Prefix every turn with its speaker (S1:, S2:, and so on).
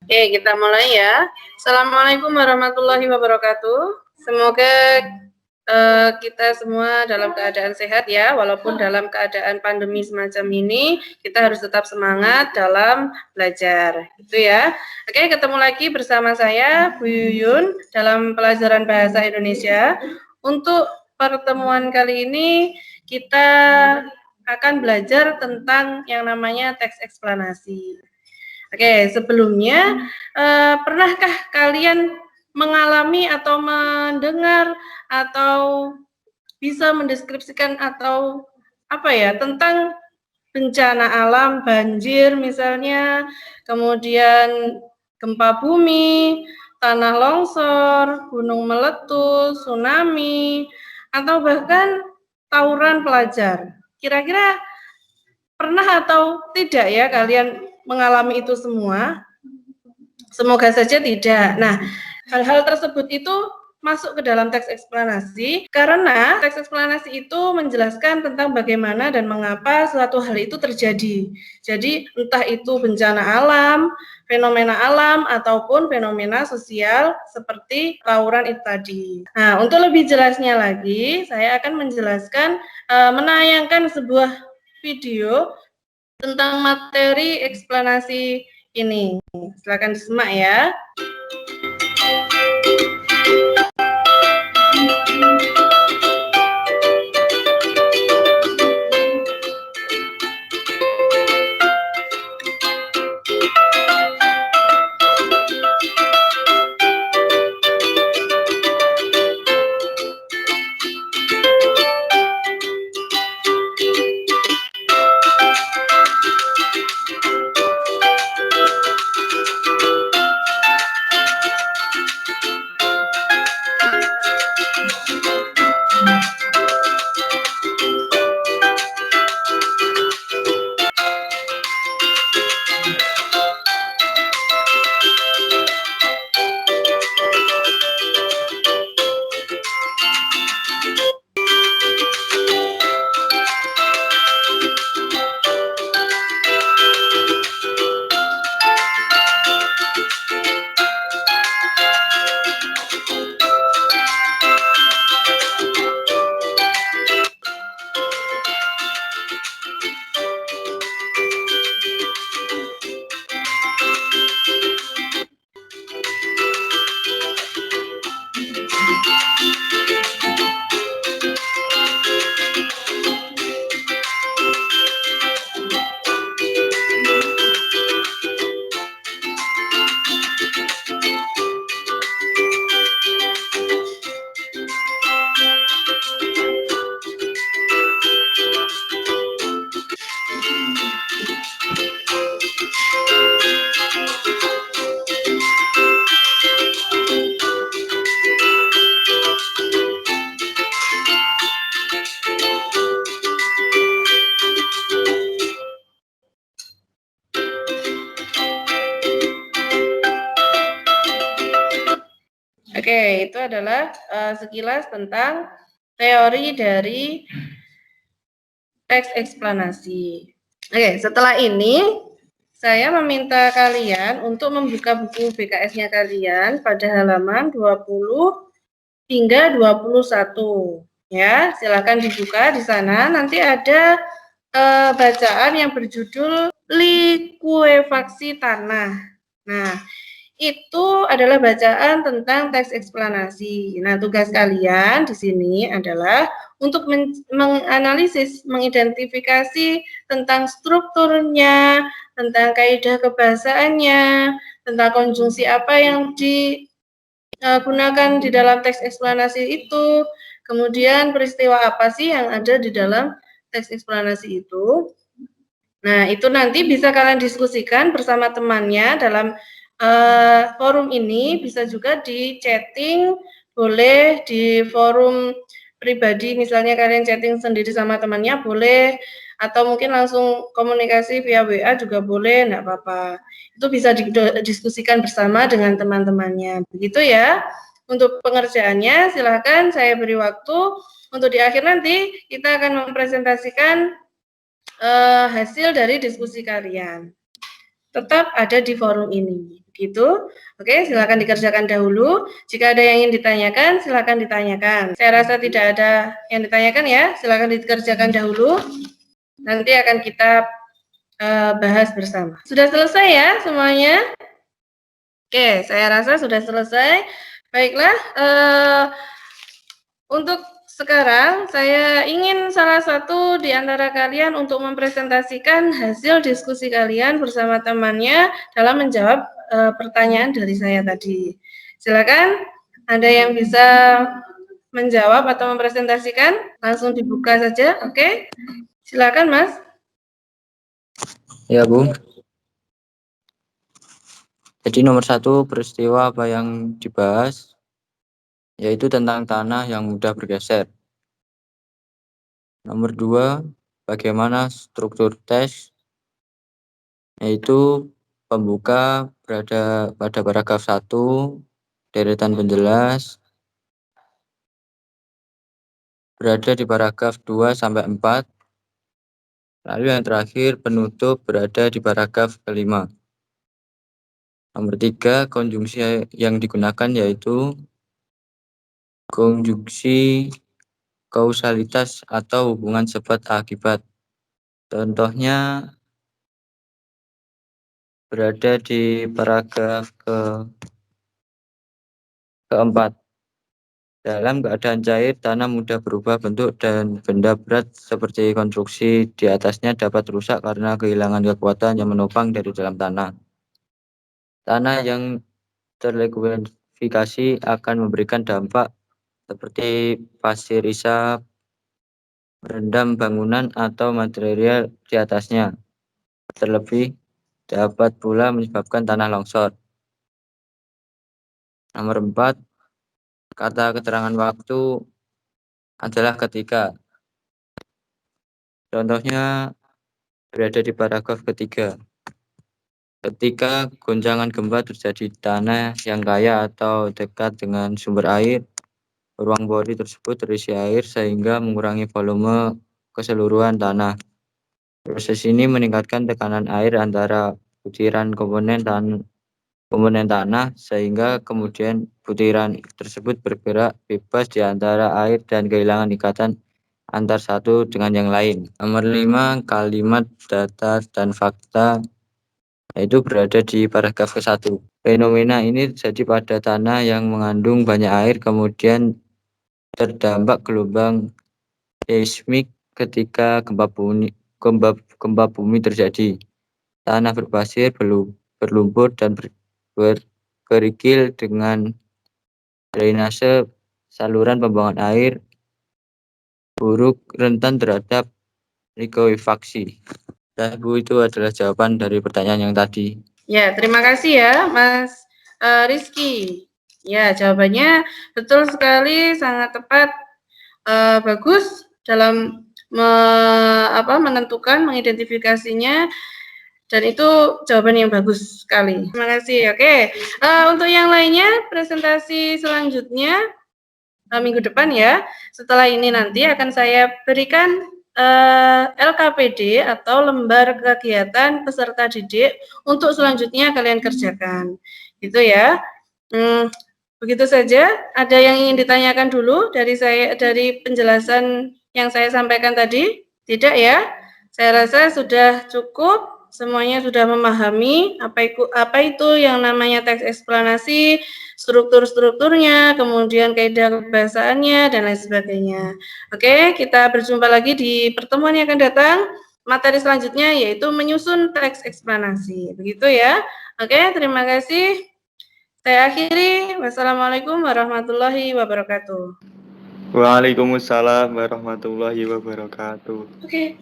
S1: Oke, kita mulai ya. Assalamualaikum warahmatullahi wabarakatuh. Semoga kita semua dalam keadaan sehat ya, walaupun dalam keadaan pandemi semacam ini, kita harus tetap semangat dalam belajar, gitu ya. Oke, ketemu lagi bersama saya, Bu Yuyun, dalam pelajaran Bahasa Indonesia. Untuk pertemuan kali ini, kita akan belajar tentang yang namanya teks eksplanasi. Oke, sebelumnya pernahkah kalian mengalami atau mendengar atau bisa mendeskripsikan atau apa ya, tentang bencana alam, banjir misalnya, kemudian gempa bumi, tanah longsor, gunung meletus, tsunami, atau bahkan tawuran pelajar? Kira-kira pernah atau tidak ya kalian mengalami itu semua? Semoga saja tidak. Nah, hal-hal tersebut itu masuk ke dalam teks eksplanasi karena teks eksplanasi itu menjelaskan tentang bagaimana dan mengapa suatu hal itu terjadi. Jadi, entah itu bencana alam, fenomena alam, ataupun fenomena sosial seperti tawuran itu tadi. Nah, untuk lebih jelasnya lagi, saya akan menjelaskan, menayangkan sebuah video tentang materi eksplanasi ini. Silakan disimak ya. Oke, itu adalah sekilas tentang teori dari teks eksplanasi. Oke, setelah ini saya meminta kalian untuk membuka buku BKS-nya kalian pada halaman 20 hingga 21. Ya, silakan dibuka di sana. Nanti ada bacaan yang berjudul likuefaksi tanah. Nah, itu adalah bacaan tentang teks eksplanasi. Nah, tugas kalian di sini adalah untuk menganalisis, mengidentifikasi tentang strukturnya, tentang kaidah kebahasaannya, tentang konjungsi apa yang digunakan di dalam teks eksplanasi itu, kemudian peristiwa apa sih yang ada di dalam teks eksplanasi itu. Nah, itu nanti bisa kalian diskusikan bersama temannya dalam forum ini, bisa juga di chatting, boleh di forum pribadi, misalnya kalian chatting sendiri sama temannya boleh, atau mungkin langsung komunikasi via WA juga boleh, enggak apa-apa. Itu bisa didiskusikan bersama dengan teman-temannya. Begitu ya. Untuk pengerjaannya silahkan saya beri waktu. Untuk di akhir nanti kita akan mempresentasikan hasil dari diskusi kalian. Tetap ada di forum ini. Gitu. Oke, silakan dikerjakan dahulu. Jika ada yang ingin ditanyakan, silakan ditanyakan. Saya rasa tidak ada yang ditanyakan ya. Silakan dikerjakan dahulu. Nanti akan kita bahas bersama. Sudah selesai ya semuanya? Oke, saya rasa sudah selesai. Baiklah, untuk sekarang saya ingin salah satu di antara kalian untuk mempresentasikan hasil diskusi kalian bersama temannya dalam menjawab pertanyaan dari saya tadi. Silakan, ada yang bisa menjawab atau mempresentasikan? Langsung dibuka saja, oke? Silakan, Mas.
S2: Ya, Bu. Jadi nomor 1 peristiwa apa yang dibahas, yaitu tentang tanah yang mudah bergeser. Nomor 2, bagaimana struktur tes, yaitu pembuka berada pada paragraf 1, deretan penjelas berada di paragraf 2 sampai 4. Lalu yang terakhir penutup berada di paragraf kelima. Nomor 3, konjungsi yang digunakan yaitu konjungsi kausalitas atau hubungan sebab akibat. Contohnya berada di paragraf keempat. Dalam keadaan cair, tanah mudah berubah bentuk dan benda berat seperti konstruksi di atasnya dapat rusak karena kehilangan kekuatan yang menopang dari dalam tanah. Tanah yang terlekuidifikasi akan memberikan dampak seperti pasir isap, merendam bangunan atau material di atasnya. Terlebih, dapat pula menyebabkan tanah longsor. Nomor 4, kata keterangan waktu adalah ketika. Contohnya berada di paragraf ketiga. Ketika goncangan gempa terjadi di tanah yang kaya atau dekat dengan sumber air, ruang bodi tersebut terisi air sehingga mengurangi volume keseluruhan tanah. Proses ini meningkatkan tekanan air antara butiran komponen tanah sehingga kemudian butiran tersebut bergerak bebas di antara air dan kehilangan ikatan antar satu dengan yang lain. Nomor 5, kalimat data dan fakta, yaitu berada di paragraf ke-1. Fenomena ini terjadi pada tanah yang mengandung banyak air kemudian terdampak gelombang seismik ketika gempa bumi terjadi. Tanah berpasir, berlumpur dan berkerikil dengan drainase saluran pembuangan air buruk rentan terhadap likuifaksi. Dan Bu, itu adalah jawaban dari pertanyaan yang tadi.
S1: Ya, terima kasih ya Mas Rizky. Ya, jawabannya betul sekali, sangat tepat, bagus dalam menentukan, mengidentifikasinya, dan itu jawaban yang bagus sekali. Terima kasih. Oke, untuk yang lainnya, presentasi selanjutnya minggu depan ya. Setelah ini nanti akan saya berikan LKPD atau lembar kegiatan peserta didik untuk selanjutnya kalian kerjakan. Gitu ya. Begitu saja. Ada yang ingin ditanyakan dulu dari penjelasan yang saya sampaikan tadi? Tidak ya? Saya rasa sudah cukup. Semuanya sudah memahami apa itu yang namanya teks eksplanasi, struktur-strukturnya, kemudian kaidah kebahasaannya, dan lain sebagainya. Oke, kita berjumpa lagi di pertemuan yang akan datang. Materi selanjutnya yaitu menyusun teks eksplanasi. Begitu ya. Oke, terima kasih. Saya akhiri. Wassalamualaikum warahmatullahi wabarakatuh.
S3: Waalaikumsalam warahmatullahi wabarakatuh.
S1: Oke.